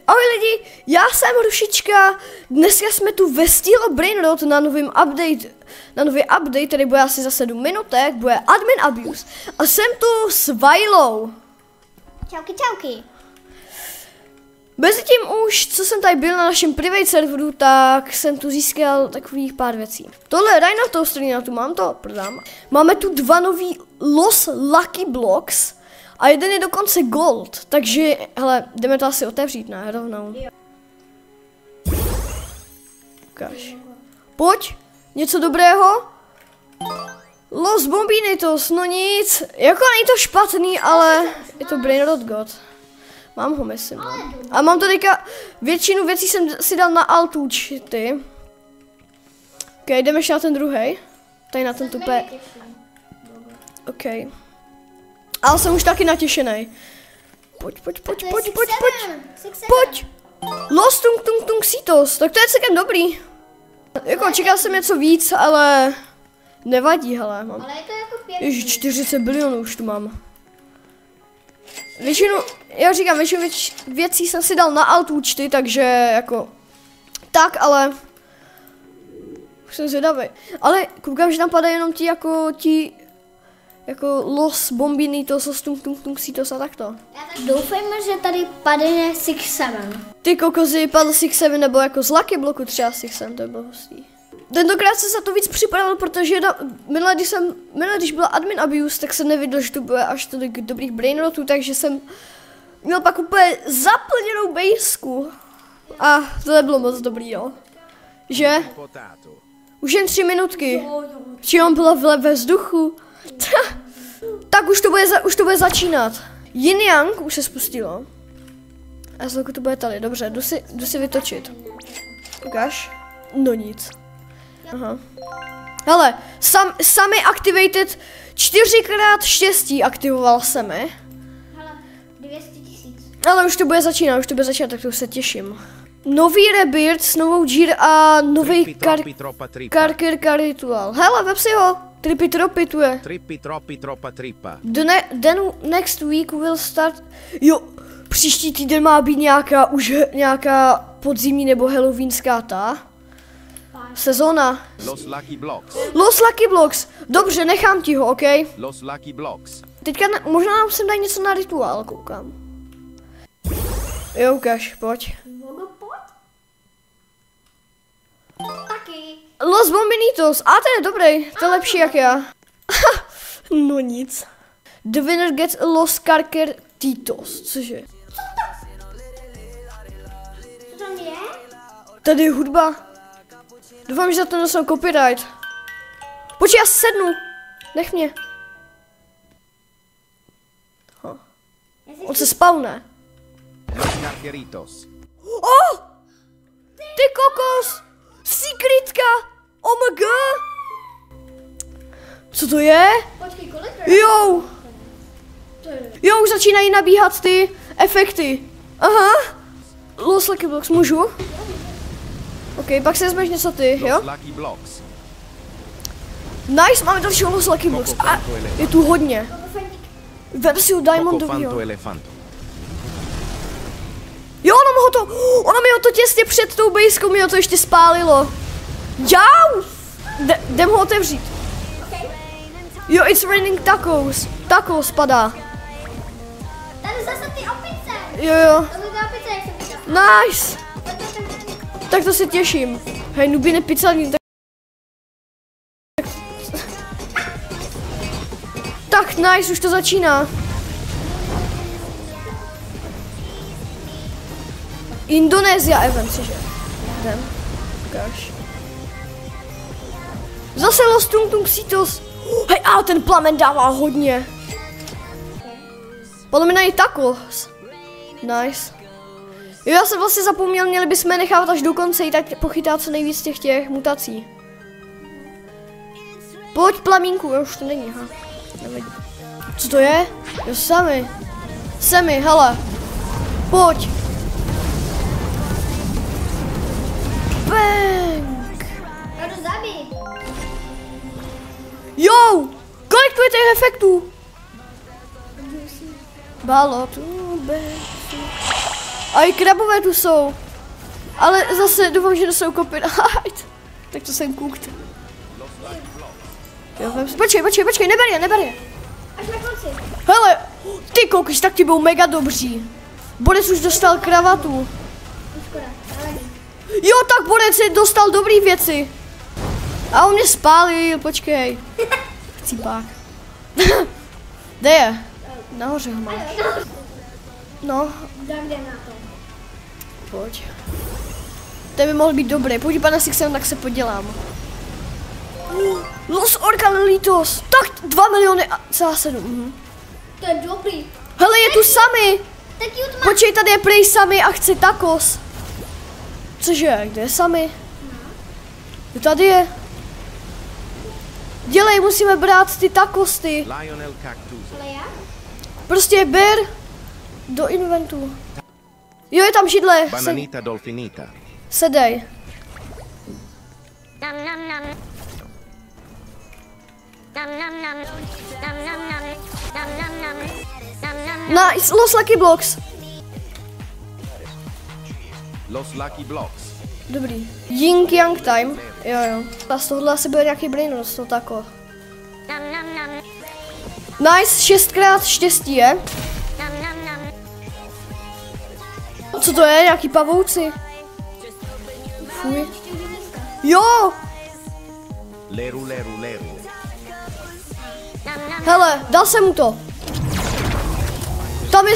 Ahoj lidi, já jsem Rušička, dneska jsme tu ve Steel Brainrot na nový update, který bude asi za 7 minutek, bude Admin Abuse. A jsem tu s Vajlou. Čauky, čauky. Mezitím už, co jsem tady byl na našem private serveru, tak jsem tu získal takových pár věcí. Tohle Rhino Toaster, tu mám to, prodám. Máme tu dva nový Los Lucky Blocks. A jeden je dokonce gold, takže, hele, jdeme to asi otevřít, ne, rovnou. Ukáž. Pojď, něco dobrého? Los Bombinitos, no nic, jako není to špatný, ale je to Brainrot God. Mám ho, myslím, no. A mám to teďka, většinu věcí jsem si dal na alt účty. Ok, jdeme ještě na ten druhý. Tady na ten tupé. Ok. Ale jsem už taky natěšený. Pojď. Pojď. Los Tung Sitos, tak to je celkem dobrý. Jako čekal jsem něco víc, ale nevadí, hele. Mám. Ale je to jako pěkný. Ježiš, 40 bilionů už tu mám. Většinu, já říkám, většinu věcí jsem si dal na alt účty, takže jako tak, ale už jsem zvědavý. Ale koukám, že tam padají jenom ti jako Los Bombinitos, Los Tung Sitos a takto. Doufejme, že tady padne 6-7. Ty kokozy, padl 6-7 nebo jako z Lucky Bloku třeba 6-7, to je bylo hustý. Tentokrát jsem se to víc připravil, protože minule, když byla Admin Abuse, tak jsem nevěděl, že to bude až tolik dobrých brainrotů, takže jsem měl pak úplně zaplněnou bejsku. A to nebylo moc dobrý, jo. Že? Už jen 3 minutky. Či on byla ve vzduchu. Tak už to bude začínat. Yin Yang už se spustilo. A zloku to bude tady, dobře, jdu si vytočit. Ukáž? No nic. Aha. Hele, sami activated 4x štěstí aktivoval se mi. Hele, 200 000. Ale už to bude začínat, tak to se těším. Nový Rebirth s novou Gear a nový Karker rituál. Hele, vep si ho. Trippy tropy tu je. Trippy troppa trippa. Then next week will start. Jo, příští týden má být nějaká podzimní nebo halloweenská ta sezóna. Los Lucky Blocks. Los Lucky Blocks. Dobře, nechám ti ho, ok? Los Lucky Blocks. Teďka možná nám sem dají něco na rituál, koukám. Jo, ukáž, pojď. Pojď. Taky. Los Bombinitos, a ten je dobrý, to je lepší jak já. No nic. The winner gets a Los Karker Titos, cože? Co tam je? Tady je hudba. Doufám, že za to nosím copyright. Počkej, já sednu. Nech mě. On se spawne. Los Carqueritos. Oh! Ty kokos! Secretka! Oh my god! Co to je? Počkej, kolik? Jo! Jo, už začínají nabíhat ty efekty. Aha. Los Lucky Blocks, můžu? Ok, pak si vezmeš něco ty, jo? Los Lucky Blocks. Nice, máme dalšího Los Lucky Blocks. A je tu hodně. Vem si ho diamondovýho. Jo, ono mi ho to těsně před tou bejskou mi ho to ještě spálilo. Jau! Jdem ho otevřít. Jo, it's raining tacos. Tacos padá. Tady zase ty opice. Jo. To jsou ty opice, jak jsem říkal. Nice. Tak to se těším. Hej, Nubine pizzaní. Tak nice, už to začíná. Indonésia event, cože? Jdem. Ukáž. Zase Los Tung Sitos. Hej, a ten plamen dává hodně. Podle mě najít tacos. Nice. Jo, já jsem vlastně zapomněl, měli bychom nechávat až do konce i tak pochytat co nejvíc těch mutací. Pojď plamínku, už to není, ha. Nevadí. Co to je? Jo, Semi, hele. Pojď. Bang. Já jdu zabít. Jo, kolik tu je těch efektů? Balotu, A i krabové tu jsou. Ale zase doufám, že jsou copyright. Tak to jsem cooked. Jo, počkej, neber je. Až na konci. Hele, ty koukeš, tak ti budou mega dobří. Borec už dostal kravatu. Škoda, ale Jo, tak Borec si dostal dobrý věci. A on mě spálil, počkej. Chcípák. Kde je? Nahoře ho máš. No, dám jde na to. pojď. To by mohl být dobrý. Podívej na Sixem, tak se podělám. Los Orcalelitos. Tak 2 miliony a celá 7. To je dobrý. Hele, je tu Sami. Tak ju má. Počkej, tady je prej Sami a chce tacos. Cože, kde je Sami? Jo, tady je. Dělej, musíme brát ty tacosty. Lionel Cactus. Ale já? Prostě ber do inventu. Jo, je tam židle. Bananita Dolfinita. Sedej. Nom nom nom. Nom nom nom. Nom nom nom. Nom nom nom. Nom nom nom. Nice, Los Lucky Blocks. Los Lucky Blocks. Dobrý. Ying Yang Time. Jo. A z tohohle asi bude nějaký brainrot, to tako. Nom nom nom. Nice, 6x štěstí je. Nom nom nom. Co to je, nějaký pavouci? Fuj. Jo, Leru. Nom nom. hele, dal jsem mu to. Tam je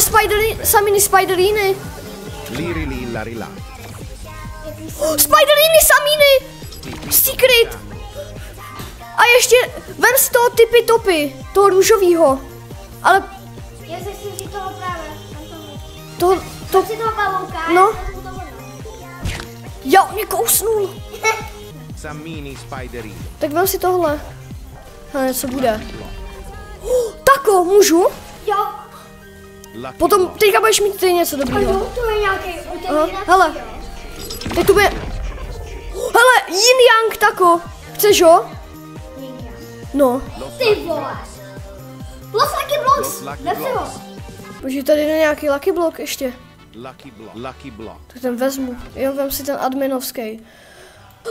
Saminy Spideriny. Liri Larila. Spideriny Saminy. Secret. A ještě vem z toho typy topy, toho růžovýho. Ale Já se chci říct toho právě. Tam to, si toho pavouka. No. Já jsem mu to hodil. já mě kousnul. Sammini Spiderini. Tak vem si tohle. Hele, co bude? Tako, můžu? Jo. Lucky Potom Block. teďka budeš mít ty něco A dobrýho. jo, to je nějaký Aha, otevírací, hele. jo. Teď tu bude... Hele, Yin Yang tako. Chceš ho? No. Ty vole. Los Lucky Blocks. Los Lucky Vem si ho. Blocks. Protože tady je nějaký Lucky Block ještě. Lucky Block. Tak ten vezmu. Jo, vem si ten adminovský.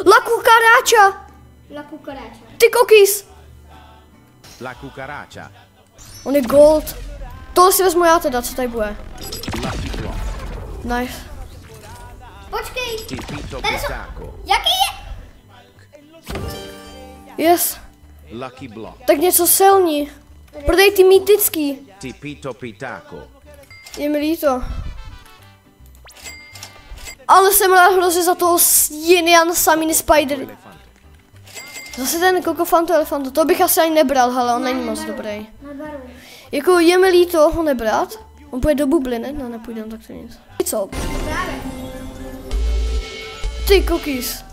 La Cucaracha. La cucaracha. Ty kokis. La Cucaracha. On je gold. Tohle si vezmu já teda, co tady bude. Lucky Block. Nice. Počkej. Tipito Tady jsou- Pitaco. Jaký je? Yes. Lucky Block. Tak něco selní. Prodej ty mýtický. Tipito Pitaco. Je mi líto. Ale jsem rád hrozně za toho Yin Saminy Spider. Elefante. Zase ten Kokofanto Elefanto, to bych asi ani nebral, ale on není moc dobrý. Nabaru. Jako je mi líto ho nebrat. On půjde do bubliny, ne, nepůjde, no tak to nic. Co? Právě. Ty kokis.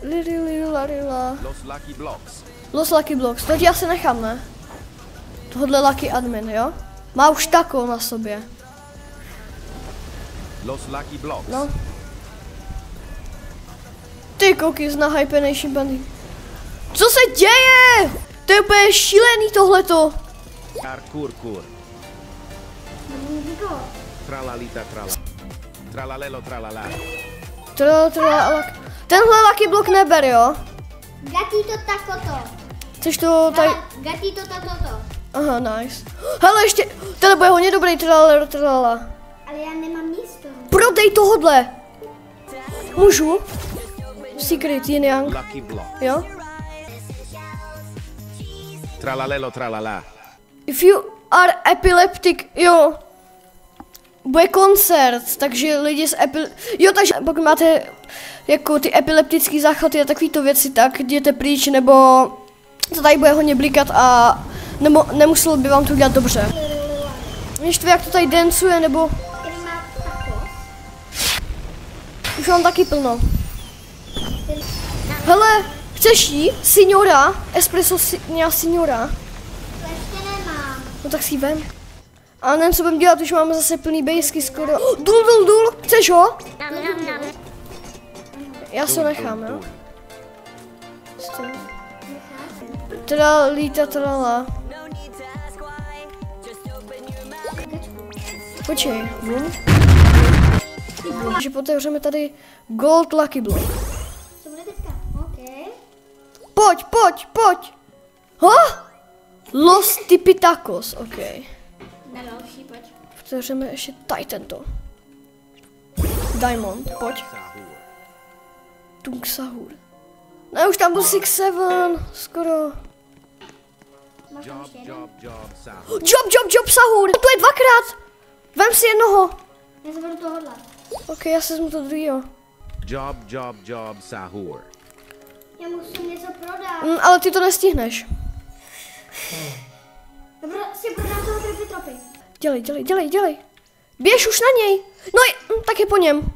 Lila. Los Lucky Blocks. Los Lucky Blocks, to ti asi nechám, ne? Tohle Lucky Admin, jo? Má už tako na sobě. Los Lucky Blocks. No. Ty kokis na Hypenation Bandy. Co se děje? To je úplně šílený tohleto. Arkurkur. Nikoho. Tralalita trala. Tralalelo tralala. Tenhle Lucky Block neber, jo? Gatito takoto. Chceš to tady... Gatito takoto. Aha, nice. Hele, ještě... Tady bude hodně dobrý tralala. Ale já nemám místo. Prodej tohodle. Můžu? Secret Yin Yang, Lucky Block. jo? Tralalelo tralala. If you are epileptic, jo. Bude koncert, takže lidi Jo, takže pokud máte jako ty epileptický záchvaty a takovýto věci, tak jděte pryč, nebo to tady bude hodně blikat a nemuselo by vám to udělat dobře. Ještě jak to tady dancuje, nebo Který má tako. už mám taky plno. Hele, chceš jí? Signora? Espresso signora? To ještě nemám. No tak si ji vem. A nevím, co budeme dělat, už máme zase plný bejsky skoro. Dul, chceš ho? Nom nom nom. Já se ho nechám, jo? Teda líta trala. Počkej, že otevřeme tady Gold Lucky Block. Co bude teďka? OK. Pojď! Los Tipitacos, OK. Na další, pojď. Otevřeme ještě tady tento. Diamond, pojď. Tung Sahur. Ne, už tam byl 6-7, skoro. Máš tam ještě jeden? Sahur. Job Sahur, to je dvakrát. Vem si jednoho. Já se budu tohohle. OK, já se vezmu to druhýho. Job Sahur. Já musím něco prodat. Ale ty to nestihneš. Dobrá, si prodám toho tropy. Dělej. Běž už na něj. No, tak je po něm.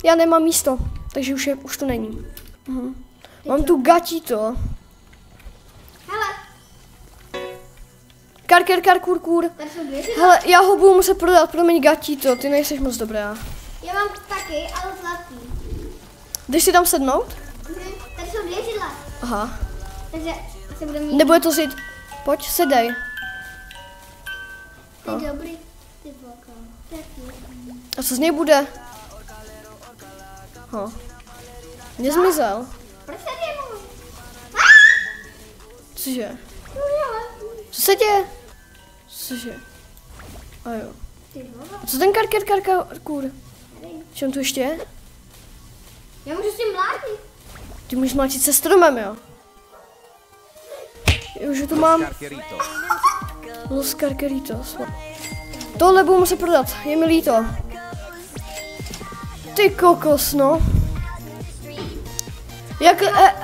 Já nemám místo, takže už to není. Mám tu gatito. Hele, Kur. tady jsou dvě. Hele, já ho budu muset prodat, promiň gatito, ty nejseš moc dobrá. Já mám taky, ale zlatý. Jdeš si tam sednout? Tady jsou dvě židle. Aha. Takže asi budeme mít. Nebude to zít. Pojď, sedej. Ty dobrý. Ty voko. A co z něj bude? Nezmizel. Proč tady je můj? Cože? No jo. Co se děje? Cože? A jo. Ty voko. A co ten kur? Čem tu ještě je? Já můžu s tím mlátit. Ty můžeš mlátit se stromem, jo? Jo, že tu mám Carcherito. Los Carqueritos. Tohle budu muset prodat, je mi líto. Ty kokos, no.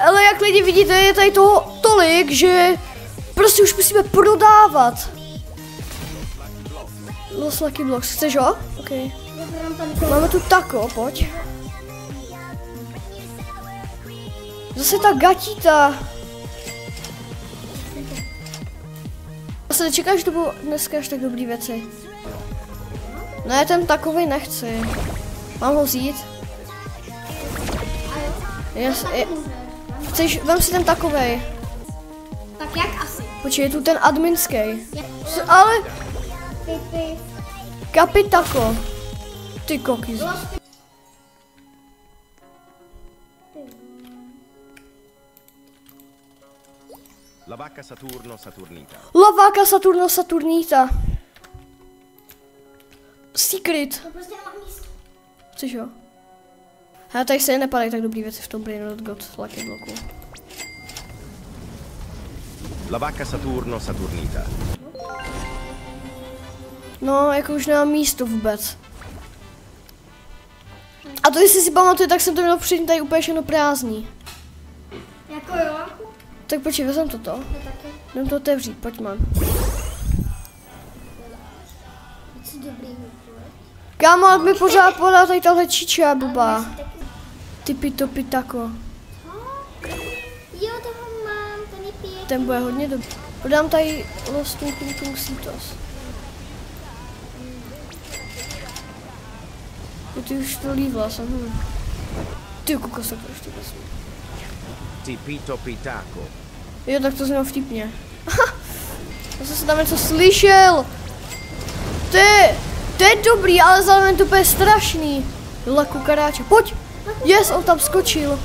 Ale jak lidi vidíte, je tady toho tolik, že prostě už musíme prodávat. Los Lucky Blocks, chceš ho? OK. Já prodám tady. Máme tu tako, pojď. Zase ta gatita. Zase nečekáš, že to budou dneska až tak dobrý věci. Ne, ten takovej nechci. Mám ho vzít? Chceš, vem si ten takovej. Tak jak asi? Počkej, je tu ten adminský. Ale Ty. kapitako. Ty koky. La vacca Saturno Saturnita. Laváka Saturnita. Secret. To prostě nemám místo. Chceš jo? Hele, tady se nepadají tak dobrý věci v tom Brainrot God Lucky Blocku. La vacca Saturno Saturnita. No, jako už nemám místo vůbec. A to jestli si pamatuje, tak jsem to měl předtím tady úplně všechno prázdný. Jako jo. Tak počkej, vezem toto. To taky. Jdem to otevřít, pojďme. Co dobrý. Kámo, ale mi pořád podá tady tahle čiča blbá. Typito pitako. Jo, toho mám, ten je pěkný. Ten bude hodně dobrý. Podám tady Los Tung Sitos. Ty už to lívla jsem. Ty kokos, to ještě vezmu. Tipito Pitaco. Jo, tak to znělo vtipně. Já jsem se tam něco slyšel. To je dobrý, ale zároveň to je strašný. Jola kukaráče, pojď. Yes, on tam skočil.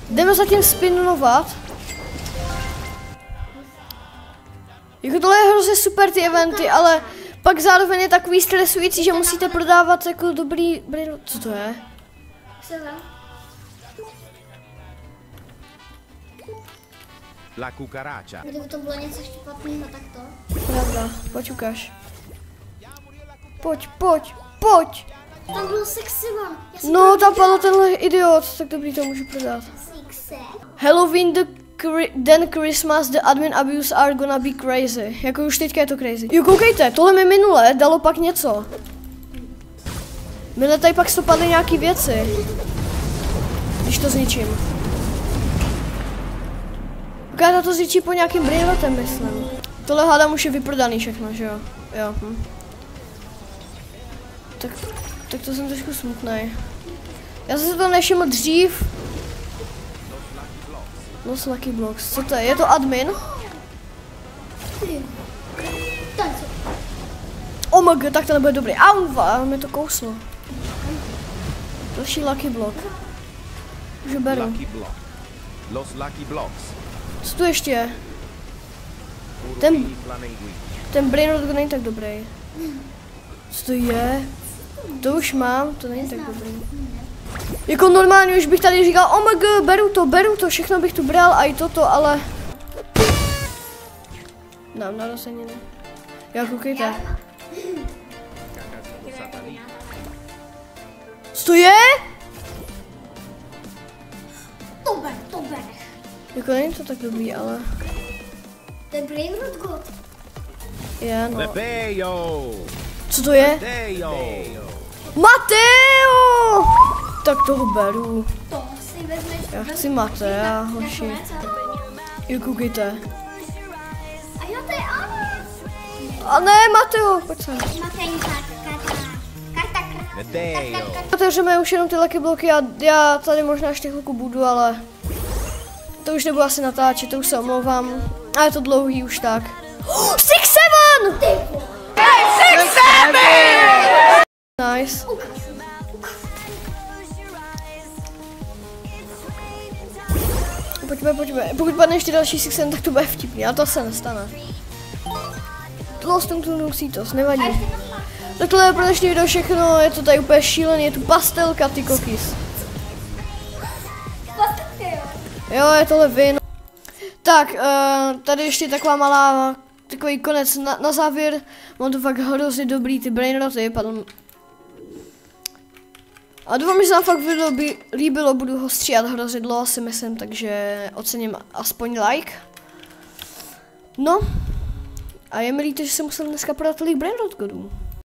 Jdeme zatím spinovat. Jako tohle je hrozně super ty eventy, ale pak zároveň je takový stresující, že musíte prodávat jako dobrý... Co to je? Co za? La cucaracha. Kdyby to bylo něco špatného, tak to. Pravda, pojď ukaž. Pojď. Tam byl Seximon. No, tam padl tenhle idiot, tak dobrý, to můžu prodat. Halloween, then Christmas, the admin abuse are gonna be crazy. Jako už teďka je to crazy. Jo, koukejte, tohle mi minule dalo pak něco. Minule tady pak stopadly nějaký věci. Když to zničím. Ukážu to zničí po nějakým brýletem, myslím. Tohle hádám už je vyprodaný všechno, že jo? Jo. Tak to jsem trošku smutnej. Já jsem se to nevšiml dřív. Los Lucky Blocks, co to je? Je to admin? Oh my god, tak to nebude dobrý. Auva, mi to kouslo. Další Lucky Block. Už beru. Lucky Block. Los Lucky Blocks. Co tu ještě je? Urpini Flamengui. Ten Brainrot není tak dobrý. Co to je? To už mám, to není tak dobrý. Jako normálně už bych tady říkal, oh my god, beru to, všechno bych tu bral a i toto, ale... Nám na ani ne. Já koukejte. Co to je? To ber. Jako není to tak dobrý, ale... To je Brainrot God. Je, no. Lepejo. Co to je? Mateo. Mateo! Tak toho beru. To si vezmeš. Já chci Matea, hoši. Jo, koukejte. A jo, to je Anna. A ne, Mateo, pojď sem. Matejka, karta. Mateo. Otevřeme už jenom ty Lucky Blocky a já tady možná ještě chvilku budu, ale... To už nebudu asi natáčet, to už se omlouvám. A je to dlouhý už tak. 6-7! Nice. Pojďme. Pokud padne ještě další 6-7, tak to bude vtipný, ale to se nestane. Lost to Citos, nevadí. Takhle je pro dnešní video všechno, je to tady úplně šílený, je tu pastelka, ty kokys. Jo, je to Levin. Tak, tady ještě takový konec na závěr. Mám to fakt hrozně dobrý, ty Brainroty, pardon. A doufám, že se vám fakt video líbilo, budu ho stříhat hrozně dlouho, si myslím, takže ocením aspoň like. No, a je mi líto, že jsem musel dneska prodat tolik Brainrot Godů.